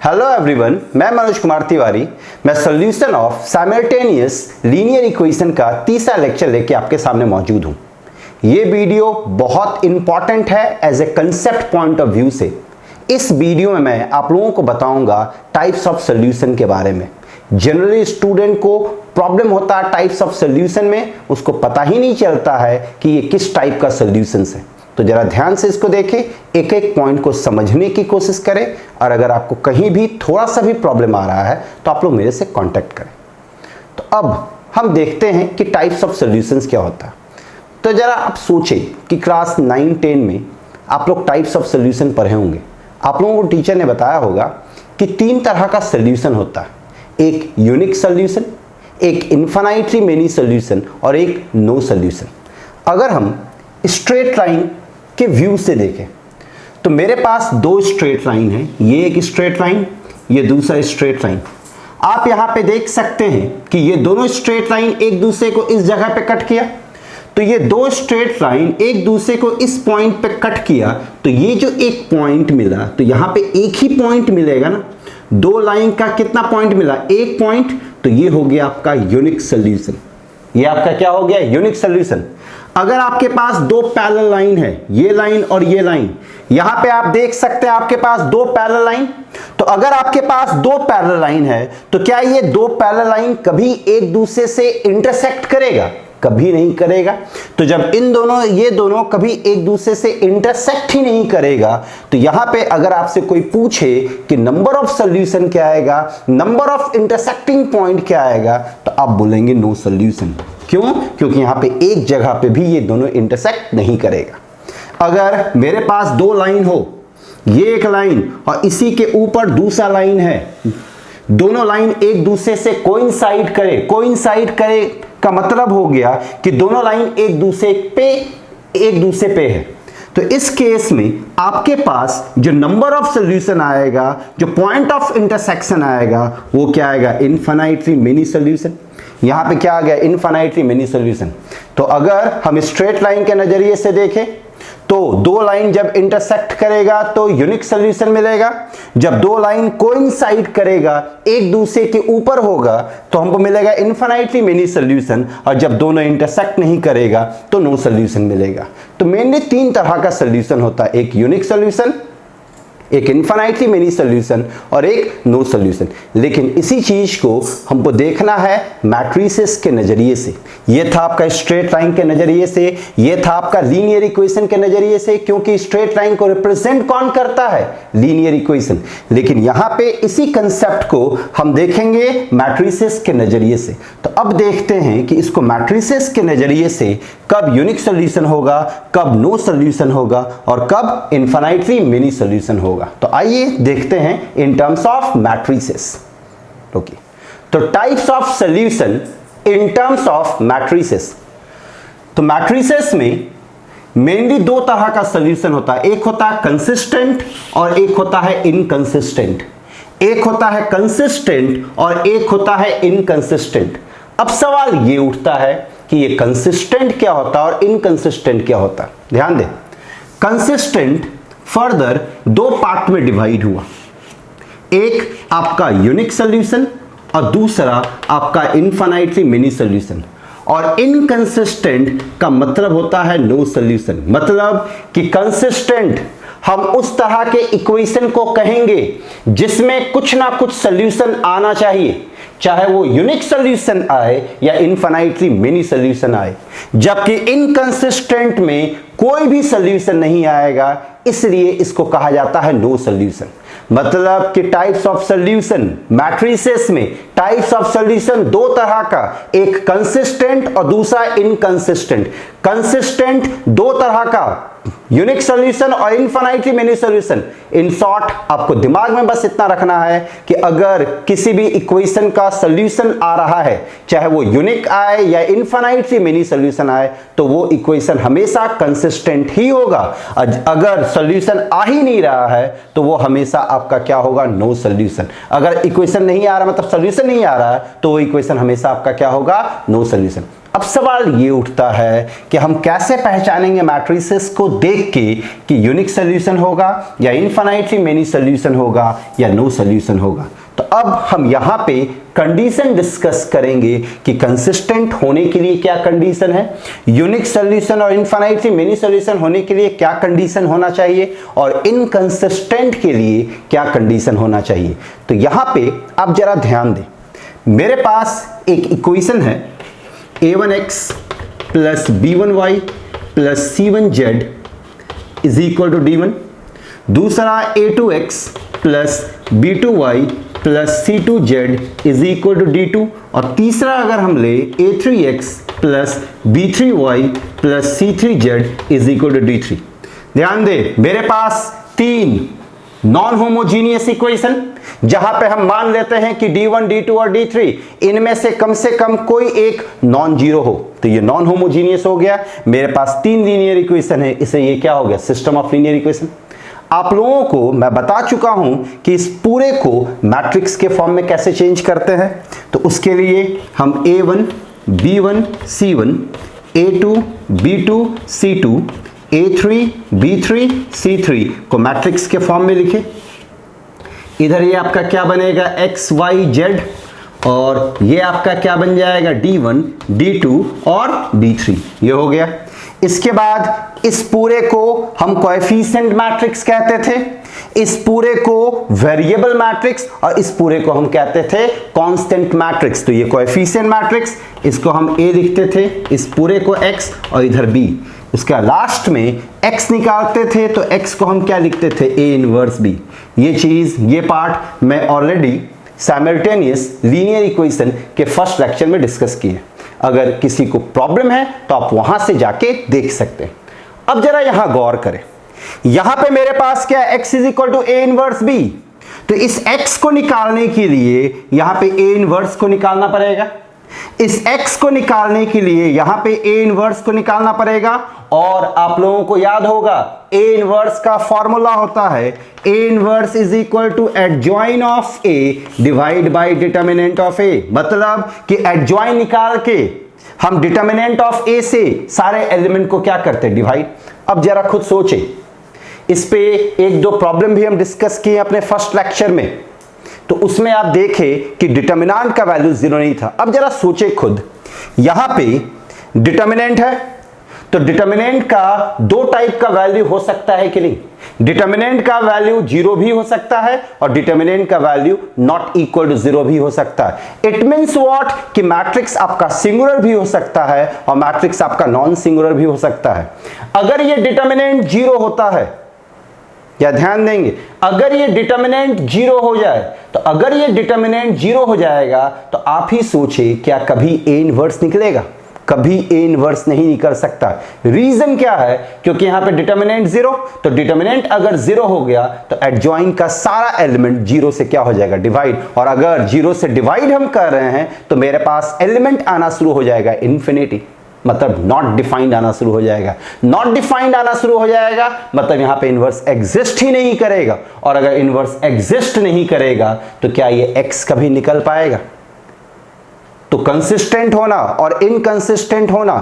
Hello everyone, मैं मनोज कुमार तिवारी। मैं solution of simultaneous linear equation का तीसरा लेक्चर लेके आपके सामने मौजूद हूं। ये वीडियो बहुत इंपॉर्टेंट है as a concept point of view से। इस वीडियो में मैं आप लोगों को बताऊंगा टाइप्स ऑफ सॉल्यूशन के बारे में। जनरली स्टूडेंट को प्रॉब्लम होता है टाइप्स ऑफ सॉल्यूशन में, उसको पता ही नहीं चलता है कि ये किस टाइप का सॉल्यूशन है। तो जरा ध्यान से इसको देखें, एक एक पॉइंट को समझने की कोशिश करें, और अगर आपको कहीं भी थोड़ा सा भी प्रॉब्लम आ रहा है तो आप लोग मेरे से कांटेक्ट करें। तो अब हम देखते हैं कि टाइप्स ऑफ सॉल्यूशंस क्या होता है। तो जरा आप सोचें कि क्लास 9-10 में आप लोग टाइप्स ऑफ सॉल्यूशन पढ़े होंगे। आप लोगों को टीचर ने बताया होगा कि 3 तरह का सॉल्यूशन होता है, एक यूनिक सॉल्यूशन, एक इनफाइनाइटली मेनी सॉल्यूशन और एक नो सॉल्यूशन। अगर हम स्ट्रेट लाइन के व्यू से देखें तो मेरे पास 2 स्ट्रेट लाइन है, ये एक स्ट्रेट लाइन, ये दूसरा स्ट्रेट लाइन। आप यहां पे देख सकते हैं कि ये दोनों स्ट्रेट लाइन एक दूसरे को इस जगह पे कट किया। तो ये 2 स्ट्रेट लाइन एक दूसरे को इस पॉइंट पे कट किया, तो ये जो एक पॉइंट मिला, तो यहां पे एक ही पॉइंट मिलेगा ना। 2 लाइन का कितना पॉइंट मिला? एक पॉइंट। तो ये हो गया आपका यूनिक सॉल्यूशन। ये आपका क्या हो गया? Unique solution. अगर आपके पास 2 पैरेलल लाइन है, ये लाइन और ये लाइन, यहां पे आप देख सकते हैं आपके पास 2 पैरेलल लाइन। तो अगर आपके पास 2 पैरेलल लाइन है तो क्या ये 2 पैरेलल लाइन कभी एक दूसरे से इंटरसेक्ट करेगा? कभी नहीं करेगा। तो जब ये दोनों कभी एक दूसरे से इंटरसेक्ट ही नहीं करेगा, तो यहां पे अगर आपसे कोई पूछे कि नंबर ऑफ सॉल्यूशन क्या आएगा, नंबर ऑफ इंटरसेक्टिंग पॉइंट क्या आएगा, तो आप बोलेंगे नो सॉल्यूशन। क्यों? क्योंकि यहां पे एक जगह पे भी ये दोनों इंटरसेक्ट नहीं करेगा। अगर मेरे पास 2 लाइन हो, ये एक लाइन और इसी के ऊपर दूसरा लाइन है, दोनों लाइन एक दूसरे से कोइंसाइड करे का मतलब हो गया कि दोनों लाइन एक दूसरे पे है। तो इस केस में आपके पास जो नंबर ऑफ सॉल्यूशन आएगा, जो पॉइंट ऑफ इंटरसेक्शन आएगा, वो क्या आएगा? Infinitely many solution. यहां पे क्या आ गया? Infinitely many solution. तो अगर हम स्ट्रेट लाइन के नजरिए से देखें तो 2 लाइन जब इंटरसेक्ट करेगा तो यूनिक सॉल्यूशन मिलेगा। जब 2 लाइन कोइंसाइड करेगा, एक दूसरे के ऊपर होगा, तो हमको मिलेगा इनफाइनाइटली मेनी सॉल्यूशन। और जब दोनों इंटरसेक्ट नहीं करेगा तो नो सॉल्यूशन मिलेगा। तो मेनली 3 तरह का सॉल्यूशन होता है, एक यूनिक सॉल्यूशन, एक इनफाइनाइटली मेनी सॉल्यूशन और एक नो सॉल्यूशन। लेकिन इसी चीज को हमको देखना है मैट्रिसेस के नजरिए से। ये था आपका स्ट्रेट लाइन के नजरिए से, ये था आपका लीनियर इक्वेशन के नजरिए से, क्योंकि स्ट्रेट लाइन को रिप्रेजेंट कौन करता है? Linear equation. लेकिन यहां पे इसी कंसेप्ट को हम देखेंगे मैट्रिसेस के नजरिए से। तो अब देखते हैं कि इसको मैट्रिसेस के नजरिए से कब यूनिक सॉल्यूशन होगा, कब नो सॉल्यूशन होगा और कब इनफाइनाइटली मेनी सॉल्यूशन होगा। तो आइए देखते हैं in terms of matrices. Okay, तो types of solution in terms of matrices. तो मैट्रिसेस में मेनली 2 तरह का सॉल्यूशन होता है, एक होता है कंसिस्टेंट और एक होता है इनकंसिस्टेंट। एक होता है कंसिस्टेंट और एक होता है इनकंसिस्टेंट। अब सवाल ये उठता है कि ये कंसिस्टेंट क्या होता है और इनकंसिस्टेंट क्या होता है। ध्यान दें, कंसिस्टेंट फर्दर 2 पार्ट में डिवाइड हुआ, एक आपका यूनिक सॉल्यूशन और दूसरा आपका इनफाइनाइटली मेनी सॉल्यूशन। और इनकंसिस्टेंट का मतलब होता है नो सॉल्यूशन। मतलब कि कंसिस्टेंट हम उस तरह के इक्वेशन को कहेंगे जिसमें कुछ ना कुछ सॉल्यूशन आना चाहिए, चाहे वो यूनिक सॉल्यूशन आए या इनफाइनाइटली मेनी सॉल्यूशन आए। जबकि इनकंसिस्टेंट में कोई भी सॉल्यूशन नहीं आएगा, इसलिए इसको कहा जाता है नो सॉल्यूशन। मतलब कि टाइप्स ऑफ सॉल्यूशन मैट्रिसेस में टाइप्स ऑफ सॉल्यूशन 2 तरह का, एक कंसिस्टेंट और दूसरा इनकंसिस्टेंट। कंसिस्टेंट 2 तरह का, यूनिक सॉल्यूशन और infinitely many solution. In short आपको दिमाग में बस इतना रखना है कि अगर किसी भी इक्वेशन का सॉल्यूशन आ रहा है, चाहे वो यूनिक आए या इनफाइनाइटली मेनी सॉल्यूशन आए, तो वो इक्वेशन हमेशा कंसिस्टेंट ही होगा। अगर सॉल्यूशन आ ही नहीं रहा है तो वो हमेशा आपका क्या होगा? No solution. अगर इक्वेशन नहीं आ रहा, मतलब सॉल्यूशन नहीं आ रहा है, तो वो इक्वेशन हमेशा आपका क्या होगा? No solution. अब अब सवाल ये उठता है कि हम कैसे पहचानेंगे मैट्रिसेस को देख के कि यूनिक सॉल्यूशन होगा या इनफाइनाइटली मेनी सॉल्यूशन होगा या नो सॉल्यूशन होगा। तो अब हम यहां पे कंडीशन डिस्कस करेंगे कि कंसिस्टेंट होने के लिए क्या कंडीशन है, यूनिक सॉल्यूशन और इनफाइनाइटली मेनी सॉल्यूशन होने के लिए क्या कंडीशन होना चाहिए और इनकंसिस्टेंट के लिए क्या कंडीशन होना चाहिए। तो यहां पे आप जरा ध्यान दें, मेरे पास एक इक्वेशन है a1x plus b1y plus c1z is equal to d1, दूसरा a2x plus b2y plus c2z is equal to d2 और तीसरा अगर हम ले a3x plus b3y plus c3z is equal to d3। ध्यान दे, मेरे पास तीन नॉन होमोजीनियस इक्वेशन जहां पे हम मान लेते हैं कि d1, d2 और d3 इनमें से कम कोई एक नॉन जीरो हो, तो ये नॉन होमोजीनियस हो गया। मेरे पास तीन लीनियर इक्वेशन है, इसे ये क्या हो गया, सिस्टम ऑफ लीनियर इक्वेशन। आप लोगों को मैं बता चुका हूं कि इस पूरे को मैट्रिक्स के फॉर्म में कैसे चेंज करते हैं। तो उसके लिए हम a1 b1 c1, a2 b2 c2, a3 b3 c3 को मैट्रिक्स के फॉर्म में लिखे। इधर ये आपका क्या बनेगा, x y z और ये आपका क्या बन जाएगा, d1 d2 और d3। ये हो गया। इसके बाद इस पूरे को हम कोएफिशिएंट मैट्रिक्स कहते थे, इस पूरे को वेरिएबल मैट्रिक्स और इस पूरे को हम कहते थे कांस्टेंट मैट्रिक्स। तो ये कोएफिशिएंट मैट्रिक्स, इसको हम a लिखते थे, इस पूरे को x और इधर b। इसका लास्ट में x निकालते थे तो x को हम क्या लिखते थे, a इनवर्स b। ये चीज, ये पार्ट मैं ऑलरेडी साइमल्टेनियस लीनियर इक्वेशन के फर्स्ट लेक्चर में डिस्कस किए। अगर किसी को प्रॉब्लम है तो आप वहां से जाके देख सकते हैं। अब जरा यहां गौर करें, यहां पे मेरे पास क्या है, x is equal to a inverse b। तो इस x को निकालने के लिए यहां पे a इनवर्स को निकालना पड़ेगा, इस x को निकालने के लिए यहां पे a इनवर्स को निकालना पड़ेगा। और आप लोगों को याद होगा a इनवर्स का फॉर्मूला होता है a inverse is equal to adjoint of a divide by determinant of a। मतलब कि एडजॉइन निकाल के हम डिटर्मिनेंट ऑफ a से सारे एलिमेंट को क्या करते हैं, डिवाइड। अब जरा खुद सोचे, इस पे एक दो प्रॉब्लम भी हम डिस्कस किए अपने फर्स्ट लेक्चर में, तो उसमें आप देखें कि डिटर्मिनेंट का वैल्यू 0 नहीं था। अब जरा सोचे खुद, यहां पे डिटर्मिनेंट है तो डिटर्मिनेंट का दो टाइप का वैल्यू हो सकता है कि नहीं, डिटर्मिनेंट का वैल्यू 0 भी हो सकता है और डिटर्मिनेंट का वैल्यू नॉट इक्वल टू 0 भी हो सकता है। इट मींस व्हाट, कि मैट्रिक्स आपका सिंगुलर भी हो सकता है और मैट्रिक्स आपका नॉन सिंगुलर भी हो सकता है। अगर ये डिटर्मिनेंट 0 होता है, या ध्यान देंगे, अगर ये डिटर्मिनेंट 0 हो जाए, तो अगर ये डिटर्मिनेंट 0 हो जाएगा तो आप ही सोचिए क्या कभी a इनवर्स निकलेगा, कभी a इनवर्स नहीं निकल सकता। रीजन क्या है, क्योंकि यहां पे डिटर्मिनेंट 0, तो डिटर्मिनेंट अगर 0 हो गया तो एडजॉइन का सारा एलिमेंट 0 से क्या हो जाएगा, डिवाइड। और अगर 0 से डिवाइड हम कर रहे हैं तो मेरे पास एलिमेंट आना शुरू हो जाएगा इन्फिनिटी, मतलब नॉट डिफाइंड आना शुरू हो जाएगा। नॉट डिफाइंड आना शुरू हो जाएगा मतलब यहां पे इनवर्स एग्जिस्ट ही नहीं करेगा, और अगर इनवर्स एग्जिस्ट नहीं करेगा तो क्या ये x कभी निकल पाएगा। तो कंसिस्टेंट होना और इनकंसिस्टेंट होना,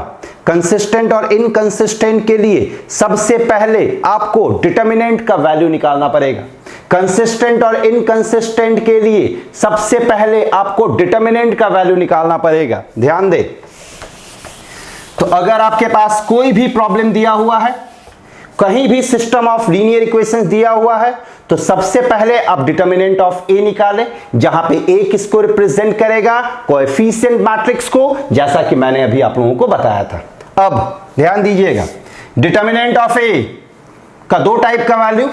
कंसिस्टेंट और इनकंसिस्टेंट के लिए सबसे पहले आपको डिटर्मिनेंट का वैल्यू निकालना पड़ेगा। कंसिस्टेंट और इनकंसिस्टेंट के लिए सबसे पहले आपको डिटर्मिनेंट का वैल्यू निकालना पड़ेगा। ध्यान दे, तो अगर आपके पास कोई भी प्रॉब्लम दिया हुआ है, कहीं भी सिस्टम ऑफ लीनियर इक्वेशंस दिया हुआ है, तो सबसे पहले आप डिटर्मिनेंट ऑफ a निकालें, जहां पे a किसको रिप्रेजेंट करेगा, कोएफिशिएंट मैट्रिक्स को, जैसा कि मैंने अभी आप लोगों को बताया था। अब ध्यान दीजिएगा, डिटर्मिनेंट ऑफ a का दो टाइप का वैल्यू,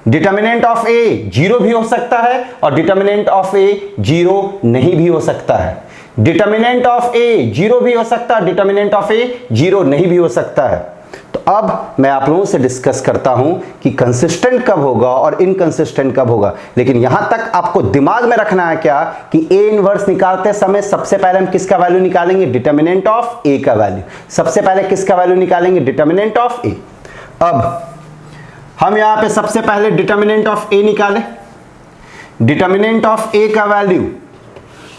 डिटर्मिनेंट ऑफ a 0 भी हो सकता है और डिटर्मिनेंट ऑफ a 0 नहीं भी हो सकता है। डिटर्मिनेंट ऑफ a 0 भी हो सकता है, डिटर्मिनेंट ऑफ a 0 नहीं भी हो सकता है। तो अब मैं आप लोगों से डिस्कस करता हूं कि कंसिस्टेंट कब होगा और इनकंसिस्टेंट कब होगा। लेकिन यहां तक आपको दिमाग में रखना है क्या कि a इनवर्स निकालते समय सबसे पहले हम किसका वैल्यू निकालेंगे, डिटर्मिनेंट ऑफ a का वैल्यू। सबसे पहले किसका वैल्यू निकालेंगे, डिटर्मिनेंट ऑफ a। अब हम यहां पे सबसे पहले डिटर्मिनेंट ऑफ a निकालें। डिटर्मिनेंट ऑफ a का वैल्यू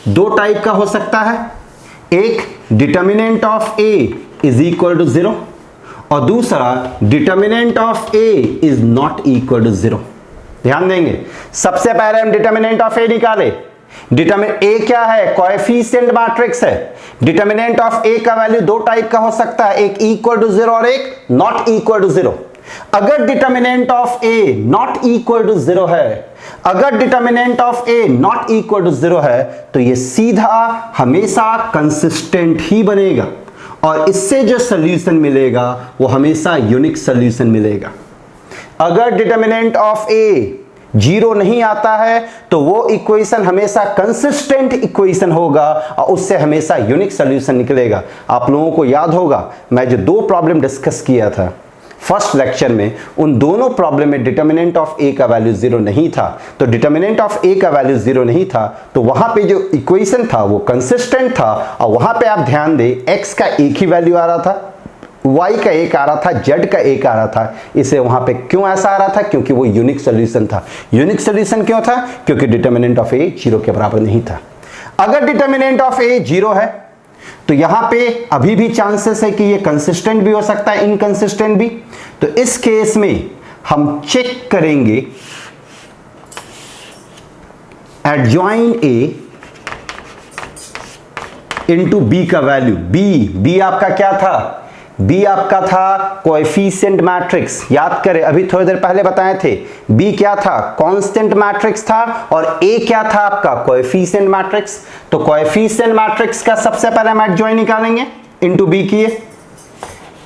दो टाइप का हो सकता है, एक determinant of a is equal to 0 और दूसरा determinant of a is not equal to 0। ध्यान देंगे, सबसे पहले हम डिटर्मिनेंट ऑफ ए निकाले। डिटर्मिनेंट ए क्या है? कोएफिशिएंट मैट्रिक्स है। डिटर्मिनेंट ऑफ ए का वैल्यू दो टाइप का हो सकता है, एक इक्वल टू 0 और एक नॉट इक्वल टू 0। अगर determinant of a not equal to 0 है, अगर determinant of a not equal to 0 है तो ये सीधा हमेशा कंसिस्टेंट ही बनेगा और इससे जो सॉल्यूशन मिलेगा वो हमेशा यूनिक सॉल्यूशन मिलेगा। अगर डिटर्मिनेंट ऑफ ए 0 नहीं आता है तो वो इक्वेशन हमेशा कंसिस्टेंट इक्वेशन होगा और उससे हमेशा यूनिक सॉल्यूशन निकलेगा। आप लोगों को याद होगा मैं जो दो प्रॉब्लम डिस्कस किया था फर्स्ट लेक्चर में, उन दोनों प्रॉब्लम में डिटर्मिनेंट ऑफ ए का वैल्यू 0 नहीं था। तो डिटर्मिनेंट ऑफ ए का वैल्यू 0 नहीं था तो वहां पे जो इक्वेशन था वो कंसिस्टेंट था और वहां पे आप ध्यान दें x का एक ही वैल्यू आ रहा था, y का एक आ रहा था, z का एक आ रहा था। इसे वहां पे क्यों ऐसा आ रहा था? क्योंकि वो यूनिक सॉल्यूशन था। यूनिक सॉल्यूशन क्यों था? क्योंकि डिटर्मिनेंट ऑफ ए 0 के बराबर नहीं था। अगर डिटर्मिनेंट ऑफ ए 0 है तो यहां पे अभी भी चांसेस है कि ये कंसिस्टेंट भी हो सकता है, इनकंसिस्टेंट भी। तो इस केस में हम चेक करेंगे एडजॉइन ए इंटू बी का वैल्यू। बी आपका क्या था? बी आपका था कोएफिशिएंट मैट्रिक्स। याद करें, अभी थोड़ी देर पहले बताए थे बी क्या था? कांस्टेंट मैट्रिक्स था और ए क्या था आपका? Coefficient matrix. तो कोएफिशिएंट मैट्रिक्स का सबसे पहले हम एडजॉइन निकालेंगे, इनटू बी किए,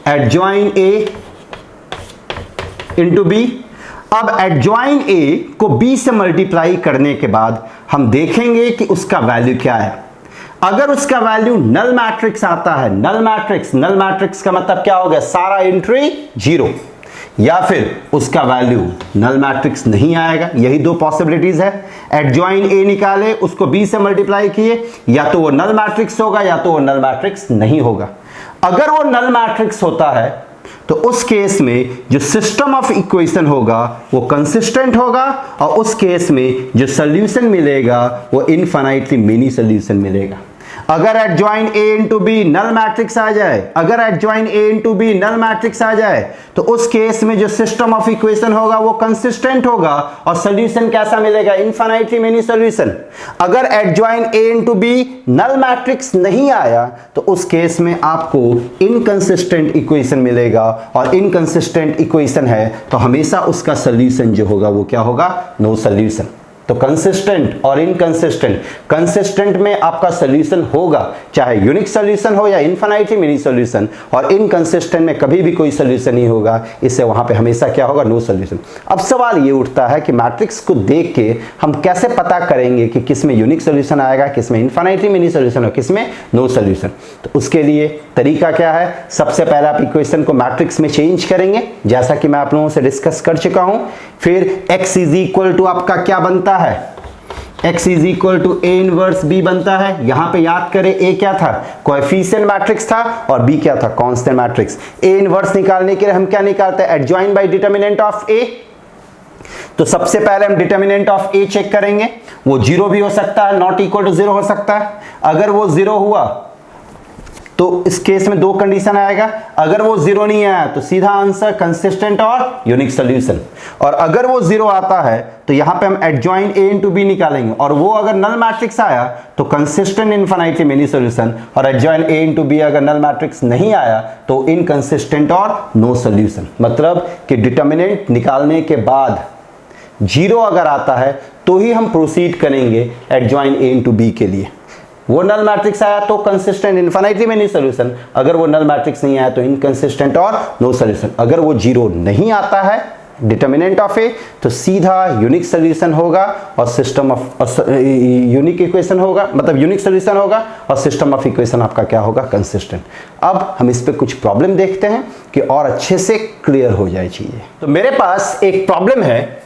एडजॉइन ए इनटू बी। अब एडजॉइन ए को बी से मल्टीप्लाई करने के बाद हम देखेंगे कि उसका वैल्यू क्या है। अगर उसका वैल्यू नल मैट्रिक्स आता है, नल मैट्रिक्स का मतलब क्या हो गया? सारा एंट्री 0, या फिर उसका वैल्यू नल मैट्रिक्स नहीं आएगा। यही दो पॉसिबिलिटीज है। एडजॉइन ए निकाले, उसको बी से मल्टीप्लाई किए, या तो वो नल मैट्रिक्स होगा या तो वो नल मैट्रिक्स नहीं होगा। अगर वो नल मैट्रिक्स होता है तो उस केस में जो सिस्टम ऑफ इक्वेशन होगा वो कंसिस्टेंट होगा और उस केस में जो सॉल्यूशन मिलेगा वो इनफाइनाइटली मेनी सॉल्यूशन मिलेगा। अगर एडजॉइन ए इंटू बी नल मैट्रिक्स आ जाए, अगर एडजॉइन ए इंटू बी नल मैट्रिक्स आ जाए तो उस केस में जो सिस्टम ऑफ इक्वेशन होगा वो कंसिस्टेंट होगा और सॉल्यूशन कैसा मिलेगा? Infinitely many solution. अगर एडजॉइन ए इंटू बी नल मैट्रिक्स नहीं आया तो उस केस में आपको इनकंसिस्टेंट इक्वेशन मिलेगा और इनकंसिस्टेंट इक्वेशन है तो हमेशा उसका सॉल्यूशन जो होगा वो क्या होगा? No solution. तो कंसिस्टेंट और इनकंसिस्टेंट, कंसिस्टेंट में आपका सॉल्यूशन होगा चाहे यूनिक सॉल्यूशन हो या इनफाइनाइटली मेनी सॉल्यूशन, और इनकंसिस्टेंट में कभी भी कोई सॉल्यूशन नहीं होगा, इससे वहां पे हमेशा क्या होगा? No solution. अब सवाल ये उठता है कि मैट्रिक्स को देख के हम कैसे पता करेंगे कि किस में यूनिक सॉल्यूशन आएगा, किस में इनफाइनाइटली मेनी सॉल्यूशन और किस में नो सॉल्यूशन। तो उसके लिए तरीका क्या है? सबसे पहले आप इक्वेशन को मैट्रिक्स में चेंज करेंगे जैसा कि मैं आप लोगों से डिस्कस कर चुका हूं। फिर x इज इक्वल टू आपका क्या बनता है? x is equal to a inverse b बनता है। यहां पे याद करें a क्या था? कोएफिशिएंट मैट्रिक्स था और b क्या था? Constant matrix. a इनवर्स निकालने के लिए हम क्या निकालते हैं? Adjoin bye determinant of a। तो सबसे पहले हम डिटर्मिनेंट ऑफ a चेक करेंगे। वो 0 भी हो सकता है, नॉट इक्वल टू 0 हो सकता है। अगर वो 0 हुआ तो इस केस में दो कंडीशन आएगा। अगर वो 0 नहीं आया तो सीधा आंसर कंसिस्टेंट और यूनिक सॉल्यूशन, और अगर वो 0 आता है तो यहां पे हम एडजॉइन ए इंटू बी निकालेंगे और वो अगर नल मैट्रिक्स आया तो कंसिस्टेंट इनफाइनाइटली मेनी सॉल्यूशन, और एडजॉइन ए इंटू बी अगर नल मैट्रिक्स नहीं आया तो इनकंसिस्टेंट और नो सॉल्यूशन। मतलब कि डिटर्मिनेंट निकालने के बाद 0 अगर आता है तो ही हम प्रोसीड करेंगे एडजॉइन ए इंटू बी के लिए। वो नल मैट्रिक्स आया तो कंसिस्टेंट इनफाइनाइटली मेनी सॉल्यूशन, अगर वो नल मैट्रिक्स नहीं आया तो इनकंसिस्टेंट और नो सॉल्यूशन। अगर वो 0 नहीं आता है डिटर्मिनेंट ऑफ ए तो सीधा यूनिक सॉल्यूशन होगा और सिस्टम ऑफ यूनिक इक्वेशन होगा, मतलब यूनिक सॉल्यूशन होगा और सिस्टम ऑफ इक्वेशन आपका क्या होगा? कंसिस्टेंट। अब हम इस पे कुछ प्रॉब्लम देखते हैं कि और अच्छे से क्लियर हो जाए चीजें। तो मेरे पास एक प्रॉब्लम है,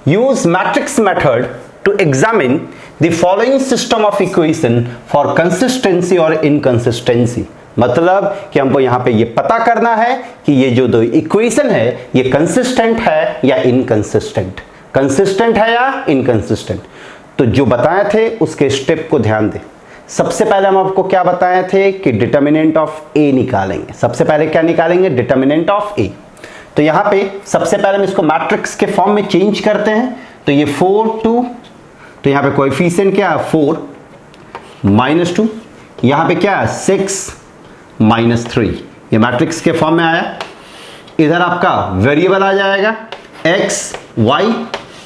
use matrix method to examine the following system of equation for consistency or inconsistency। मतलब कि हमको यहां पे ये पता करना है कि ये जो दो इक्वेशन है ये कंसिस्टेंट है या इनकंसिस्टेंट, कंसिस्टेंट है या इनकंसिस्टेंट। तो जो बताए थे उसके स्टेप को ध्यान दें। सबसे पहले हम आपको क्या बताए थे कि डिटर्मिनेंट ऑफ ए निकालेंगे। सबसे पहले क्या निकालेंगे? डिटर्मिनेंट ऑफ ए। तो यहां पे सबसे पहले हम इसको मैट्रिक्स के फॉर्म में चेंज करते हैं। तो ये 4 2, तो यहां पे कोएफिशिएंट क्या है? 4 -2, यहां पे क्या है? 6 -3। ये मैट्रिक्स के फॉर्म में आया। इधर आपका वेरिएबल आ जाएगा x y,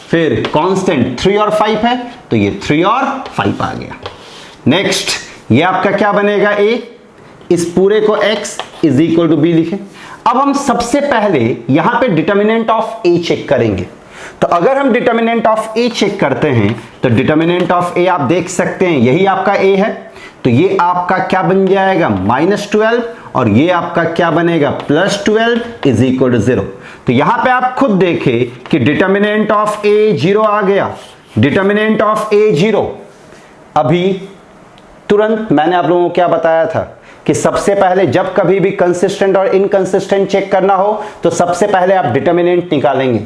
फिर कांस्टेंट 3 और 5 है, तो ये 3 और 5 आ गया। नेक्स्ट ये आपका क्या बनेगा? a। इस पूरे को x is equal to b लिखें। अब हम सबसे पहले यहां पे डिटर्मिनेंट ऑफ a चेक करेंगे। तो अगर हम डिटर्मिनेंट ऑफ a चेक करते हैं तो डिटर्मिनेंट ऑफ a आप देख सकते हैं, यही आपका a है, तो ये आपका क्या बन जाएगा? -12, और ये आपका क्या बनेगा? +12 इज इक्वल टू 0। तो यहां पे आप खुद देखें कि डिटर्मिनेंट ऑफ a 0 आ गया। Determinant of a 0। अभी तुरंत मैंने आप लोगों को क्या बताया था कि सबसे पहले जब कभी भी कंसिस्टेंट और इनकंसिस्टेंट चेक करना हो तो सबसे पहले आप डिटर्मिनेंट निकालेंगे।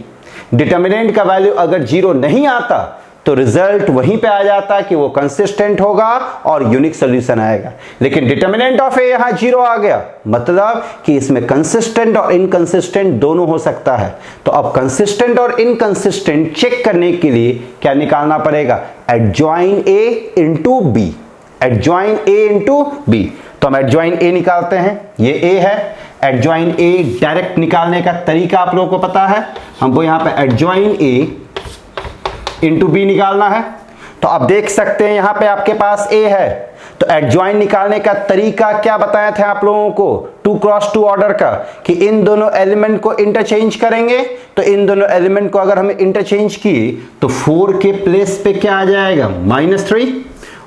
डिटर्मिनेंट का वैल्यू अगर 0 नहीं आता तो रिजल्ट वहीं पे आ जाता कि वो कंसिस्टेंट होगा और यूनिक सॉल्यूशन आएगा। लेकिन डिटर्मिनेंट ऑफ ए यहां 0 आ गया, मतलब कि इसमें कंसिस्टेंट और इनकंसिस्टेंट दोनों हो सकता है। तो अब कंसिस्टेंट और इनकंसिस्टेंट चेक करने के लिए क्या निकालना पड़ेगा? एडजॉइन ए इंटू बी। एडजॉइन ए इंटू बी। तो हम एडजॉइन ए निकालते हैं, ये ए है। एडजॉइन ए डायरेक्ट निकालने का तरीका आप लोगों को पता है, हमको यहां पे एडजॉइन ए इंटू बी निकालना है। तो आप देख सकते हैं यहां पे आपके पास ए है, तो एडजॉइन निकालने का तरीका क्या बताए थे आप लोगों को 2x2 ऑर्डर का, कि इन दोनों एलिमेंट को इंटरचेंज करेंगे। तो इन दोनों एलिमेंट को अगर हम इंटरचेंज किए तो 4 के प्लेस पे क्या आ जाएगा? -3,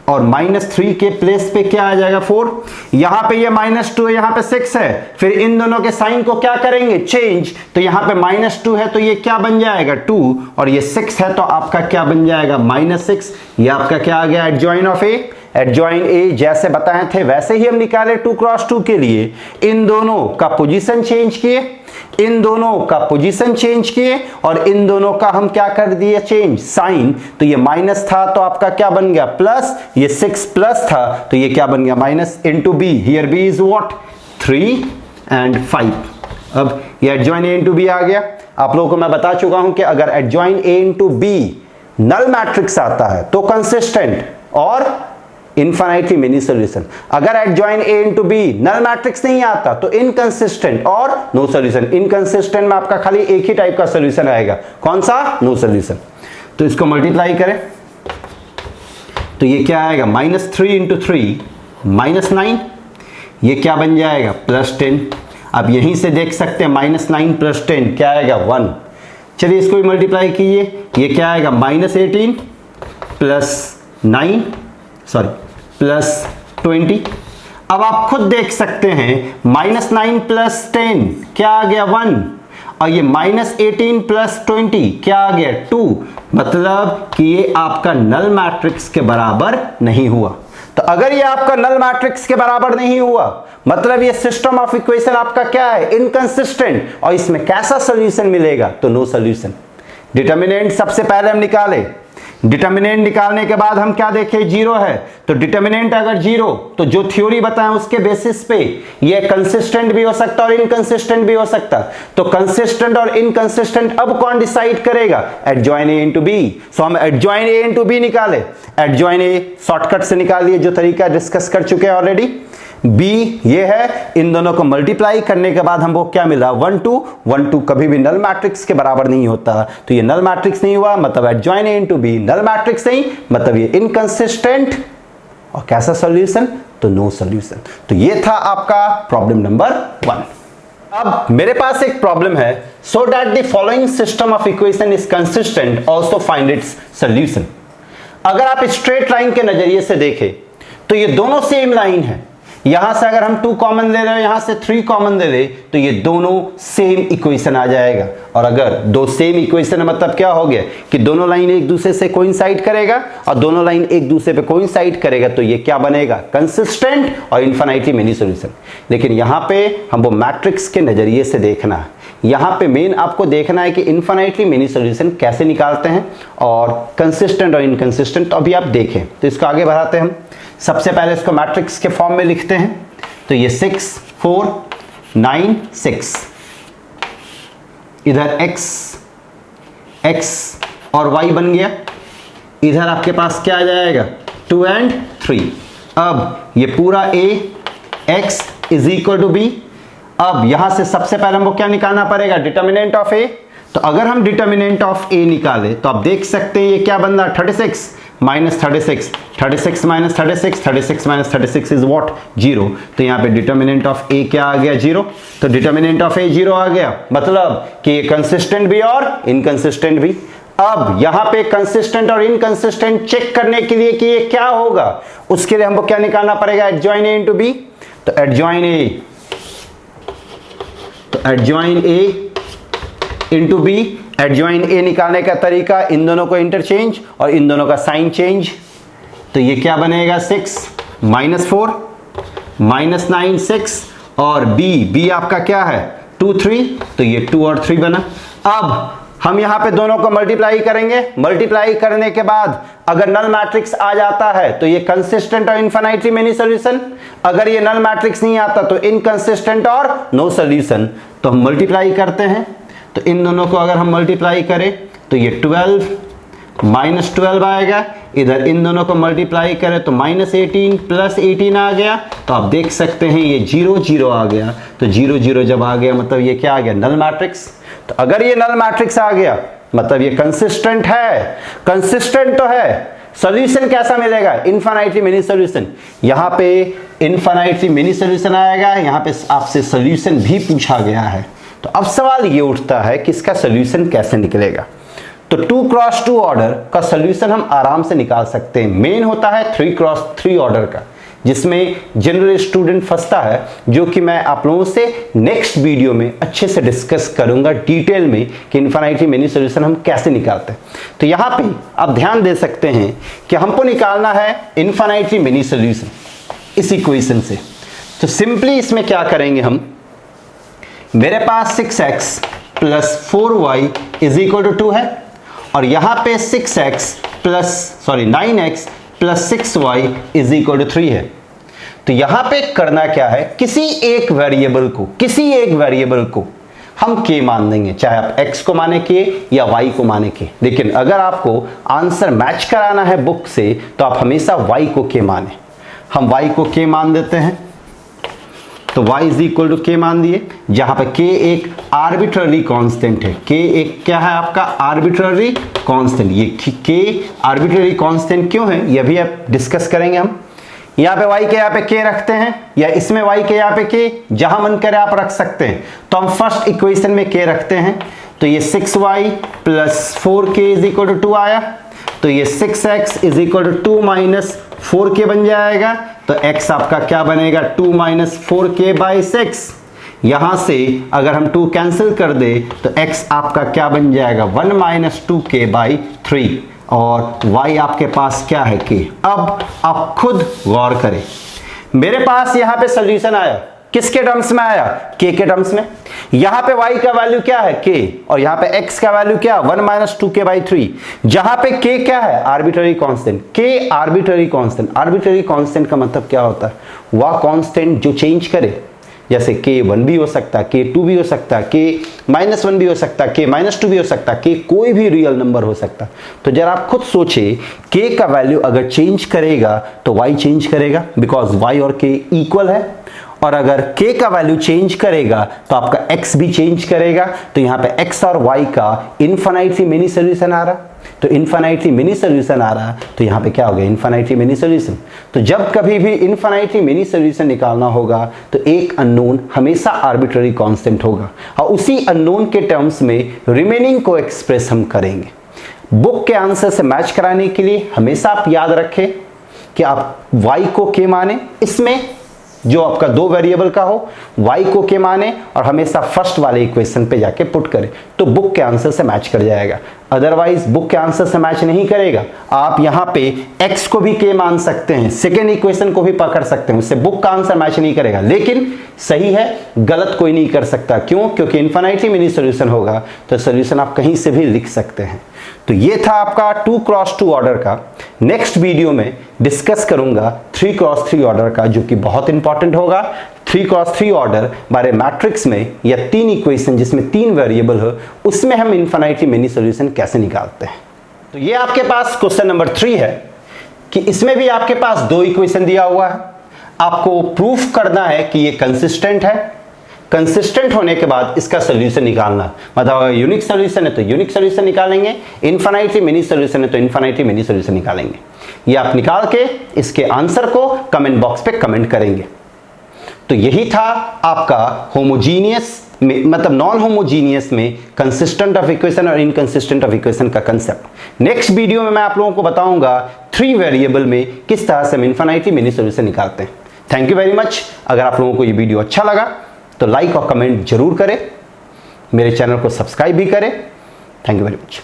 और -3 के प्लेस पे क्या आ जाएगा? 4। यहां पे ये -2 है, यहां पे 6 है, फिर इन दोनों के साइन को क्या करेंगे? चेंज। तो यहां पे -2 है तो ये क्या बन जाएगा? 2, और ये 6 है तो आपका क्या बन जाएगा? -6। ये आपका क्या आ गया? Adjoin of A. एडजॉइन ए जैसे बताए थे वैसे ही हम निकाले 2x2 के लिए। इन दोनों का पोजीशन चेंज किए, इन दोनों का पोजीशन चेंज किए, और इन दोनों का हम क्या कर दिए? Change sign. तो ये माइनस था तो आपका क्या बन गया? प्लस। ये 6 प्लस था तो ये क्या बन गया? Minus into b. Here b is what? 3 and 5। अब ये एडजॉइन ए इंटू बी आ गया। आप लोगों को मैं बता चुका हूं कि अगर एडजॉइन ए इंटू बी नल मैट्रिक्स आता है तो कंसिस्टेंट और इनफाइनाइटली मेनी सॉल्यूशन। अगर एडजॉइन ए इंटू बी नल मैट्रिक्स नहीं आता तो इनकंसिस्टेंट और नो सॉल्यूशन। इनकंसिस्टेंट में आपका खाली एक ही टाइप का सॉल्यूशन आएगा, कौन सा? No solution. तो इसको मल्टीप्लाई करें तो ये क्या आएगा? -3 इंटू 3 -9। ये क्या बन जाएगा? +10। अब यहीं से देख सकते हैं -9 + 10 क्या आएगा? 1। चलिए इसको भी मल्टीप्लाई कीजिए। ये क्या आएगा? -18 + 9 +20। अब आप खुद देख सकते हैं -9 + 10 क्या आ गया? 1, और ये -18 + 20 क्या आ गया? 2। मतलब कि ये आपका नल मैट्रिक्स के बराबर नहीं हुआ। तो अगर ये आपका नल मैट्रिक्स के बराबर नहीं हुआ मतलब ये सिस्टम ऑफ इक्वेशन आपका क्या है? इनकंसिस्टेंट। और इसमें कैसा सॉल्यूशन मिलेगा? तो नो सॉल्यूशन। डिटर्मिनेंट सबसे पहले हम निकाले। डिटर्मिनेंट निकालने के बाद हम क्या देखें? 0 है। तो डिटर्मिनेंट अगर 0 तो जो थ्योरी बताएं उसके बेसिस पे ये कंसिस्टेंट भी हो सकता और इनकंसिस्टेंट भी हो सकता। तो कंसिस्टेंट और इनकंसिस्टेंट अब कौन डिसाइड करेगा? एडजॉइन ए इंटू बी। सो हम एडजॉइन ए इंटू बी निकाले। एडजॉइन ए शॉर्टकट से निकालिए, जो तरीका डिस्कस कर चुके हैं ऑलरेडी। बी ये है, इन दोनों को मल्टीप्लाई करने के बाद हमको क्या मिला? 1 2। 1 2 कभी भी नल मैट्रिक्स के बराबर नहीं होता, तो ये नल मैट्रिक्स नहीं हुआ, मतलब एडजॉइन ए इंटू बी नल मैट्रिक्स नहीं, मतलब ये इनकंसिस्टेंट। और कैसा सॉल्यूशन? तो नो सॉल्यूशन। तो ये था आपका प्रॉब्लम नंबर 1। अब मेरे पास एक प्रॉब्लम है, so that the following system of equation is consistent also find its solution. अगर आप स्ट्रेट लाइन के नजरिए से देखें तो ये दोनों सेम लाइन है। यहां से अगर हम 2 कॉमन ले रहे हो, यहां से 3 कॉमन ले ले, तो ये दोनों सेम इक्वेशन आ जाएगा। और अगर दो सेम इक्वेशन मतलब क्या हो गया कि दोनों लाइन एक दूसरे से कोइंसाइड करेगा और दोनों लाइन एक दूसरे पे कोइंसाइड करेगा, तो ये क्या बनेगा? कंसिस्टेंट और इनफिनिटली मेनी सॉल्यूशन। लेकिन यहां पे हम वो मैट्रिक्स के नजरिए से देखना है यहाँ पे मेन आपको देखना है कि इनफाइनाइटली मेनी सॉल्यूशन कैसे निकालते हैं और कंसिस्टेंट और इनकंसिस्टेंट तो अभी आप देखें। तो इसको आगे बढ़ाते हैं हम। सबसे पहले इसको मैट्रिक्स के फॉर्म में लिखते हैं। तो ये 6 4 9 6, इधर x और y बन गया, इधर आपके पास क्या आ जाएगा 2 and 3। अब ये पूरा a x is equal to b। अब यहां से सबसे पहले हमको क्या निकालना पड़ेगा, डिटर्मिनेंट ऑफ a। तो अगर हम डिटर्मिनेंट ऑफ a निकाले तो आप देख सकते हैं ये क्या बन रहा है 36 minus 36, 36 minus 36, 36 minus 36 is what 0। तो यहाँ पे डिटर्मिनेंट ऑफ a क्या आ गया 0। तो डिटर्मिनेंट ऑफ a 0 आ गया, मतलब कि ये कंसिस्टेंट भी और इनकंसिस्टेंट भी। अब यहां पे कंसिस्टेंट और इनकंसिस्टेंट चेक करने के लिए कि ये क्या होगा, उसके लिए हमको क्या निकालना पड़ेगा, एडजॉइन a इंटू b। तो adjoin a into b। Adjoin a निकालने का तरीका, इन दोनों को इंटरचेंज और इन दोनों का साइन चेंज। तो ये क्या बनेगा 6 माइनस 4 माइनस 9 6 और b आपका क्या है 2 3, तो ये 2 और 3 बना। अब हम यहां पे दोनों को मल्टीप्लाई करेंगे। मल्टीप्लाई करने के बाद अगर नल मैट्रिक्स आ जाता है तो ये कंसिस्टेंट और इनफाइनाइटली मेनी सॉल्यूशन, अगर ये नल मैट्रिक्स नहीं आता तो इनकंसिस्टेंट और नो सॉल्यूशन। तो हम मल्टीप्लाई करते हैं। तो इन दोनों को अगर हम मल्टीप्लाई करें तो ये 12 माइनस 12 आएगा, इधर इन दोनों को मल्टीप्लाई करें तो माइनस 18 प्लस 18 आ गया। तो आप देख सकते हैं ये 0 0 आ गया। तो 0 0 जब आ गया मतलब ये क्या आ गया नल मैट्रिक्स। तो अगर ये नल मैट्रिक्स आ गया मतलब ये कंसिस्टेंट है, कंसिस्टेंट तो है। सॉल्यूशन कैसा मिलेगा, इनफाइनाइटली मेनी सॉल्यूशन। यहां पे इनफाइनाइटली मेनी सॉल्यूशन आएगा, यहां पे आपसे सॉल्यूशन भी पूछा गया है। तो अब सवाल ये उठता है कि इसका सॉल्यूशन कैसे निकलेगा। तो 2x2 ऑर्डर का सॉल्यूशन हम आराम से निकाल सकते हैं। मेन होता है 3x3 ऑर्डर का, जिसमें जनरल स्टूडेंट फंसता है, जो कि मैं आप लोगों से नेक्स्ट वीडियो में अच्छे से डिस्कस करूंगा डिटेल में कि इनफाइनाइटली मेनी सॉल्यूशन हम कैसे निकालते हैं। तो यहां पे आप ध्यान दे सकते हैं कि हमको निकालना है इनफाइनाइटली मेनी सॉल्यूशन इस इक्वेशन से। तो सिंपली इसमें क्या करेंगे हम, मेरे पास 6x plus 4y is equal to 2 है और यहां पे 9x plus 6y is equal to 3 है। तो यहां पे करना क्या है, किसी एक वेरिएबल को हम k मान देंगे, चाहे आप x को माने k या y को माने k। लेकिन अगर आपको आंसर मैच कराना है बुक से तो आप हमेशा y को k माने। हम y को k मान देते हैं। तो y is equal to k मान दिए, जहां पे k एक आर्बिट्ररी कांस्टेंट है। k एक क्या है आपका आर्बिट्ररी कांस्टेंट। ये k आर्बिट्ररी कांस्टेंट क्यों है यह भी आप डिस्कस करेंगे हम। यहाँ पे y के यहाँ पे k रखते हैं या इसमें y के यहाँ पे k, जहां मन करे आप रख सकते हैं। तो हम फर्स्ट इक्वेशन में k रखते हैं। तो ये 6y plus 4k is equal to 2 आया। तो ये 6x is equal to 2 minus 4k बन जाएगा। तो x आपका क्या बनेगा 2 माइनस 4k बाई 6। यहां से अगर हम 2 कैंसिल कर दे तो x आपका क्या बन जाएगा 1 माइनस 2k बाई 3 और y आपके पास क्या है k। अब आप खुद गौर करें, मेरे पास यहां पे सॉल्यूशन आया, किसके टर्म्स में आया k के टर्म्स में। यहां पे y का वैल्यू क्या है k और यहां पे x का वैल्यू क्या 1 माइनस 2k बाई 3। जहां पे k क्या है arbitrary constant. k arbitrary constant, arbitrary constant का मतलब क्या होता है, वह कांस्टेंट जो चेंज करे। जैसे k1 भी हो सकता है, k2 भी हो सकता है, k-1 भी हो सकता है, k-2 भी हो सकता है, k कोई भी रियल नंबर हो सकता है। तो जरा आप खुद सोचे k का वैल्यू अगर चेंज करेगा तो y चेंज करेगा, बिकॉज y और k इक्वल है। और अगर k का वैल्यू चेंज करेगा तो आपका x भी चेंज करेगा। तो यहाँ पे x और y का इनफाइनाइटली मेनी सॉल्यूशन आ रहा। तो इनफाइनाइटली मेनी सॉल्यूशन आ रहा तो यहाँ पे क्या हो गया इनफाइनाइटली मेनी सॉल्यूशन। तो जब कभी भी इनफाइनाइटली मेनी सॉल्यूशन निकालना होगा तो एक अननोन हमेशा आर्बिट्ररी कांस्टेंट होगा और उसी अननोन के टर्म्स में रिमेनिंग को एक्सप्रेस हम करेंगे। बुक के आंसर से मैच कराने के लिए हमेशा आप याद रखें कि आप y को k माने, इसमें जो आपका दो वेरिएबल का हो, y को के माने और हमेशा फर्स्ट वाले इक्वेशन पे जाके पुट करें तो बुक के आंसर से मैच कर जाएगा। अदरवाइज बुक के आंसर से मैच नहीं करेगा। आप यहां पे x को भी k मान सकते हैं, सेकेंड इक्वेशन को भी पकड़ सकते हैं, उससे बुक का आंसर मैच नहीं करेगा। लेकिन सही है, गलत कोई नहीं कर सकता। क्यों? क्योंकि इन्फिनिटी मिनी सॉल्यूशन होगा तो सॉल्यूशन आप कहीं से भी लिख सकते हैं। तो ये था आपका 2x2 ऑर्डर का। नेक्स्ट वीडियो में डिस्कस करूंगा 3x3 ऑर्डर का, जो कि बहुत इंपॉर्टेंट होगा। 3x3 ऑर्डर बारे मैट्रिक्स में या तीन इक्वेशन जिसमें तीन वेरिएबल हो, उसमें हम इन्फिनिटी मिनी सॉल्यूशन कैसे निकालते हैं। तो ये आपके पास क्वेश्चन नंबर 3 है कि इसमें भी आपके पास दो इक्वेशन दिया हुआ है, आपको प्रूफ करना है कि ये कंसिस्टेंट है। कंसिस्टेंट होने के बाद इसका सोल्यूशन निकालना, मतलब अगर यूनिक सोल्यूशन है तो यूनिक सोल्यूशन निकालेंगे, इन्फिनिटी मिनी सोल्यूशन है तो इन्फिनिटी मिनी सोल्यूशन निकालेंगे। ये आप निकाल के इसके आंसर को कमेंट बॉक्स पे कमेंट करेंगे। तो यही था आपका होमोजीनियस में, मतलब नॉन होमोजीनियस में कंसिस्टेंट ऑफ इक्वेशन और इनकंसिस्टेंट ऑफ इक्वेशन का कंसेप्ट। नेक्स्ट वीडियो में मैं आप लोगों को बताऊंगा 3 वेरिएबल में किस तरह से हम इन्फिनिटी मिनी सोल्यूशन निकालते हैं। Thank you very much. अगर आप लोगों को ये वीडियो अच्छा लगा तो लाइक और कमेंट जरूर करें, मेरे चैनल को सब्सक्राइब भी करें। Thank you very much.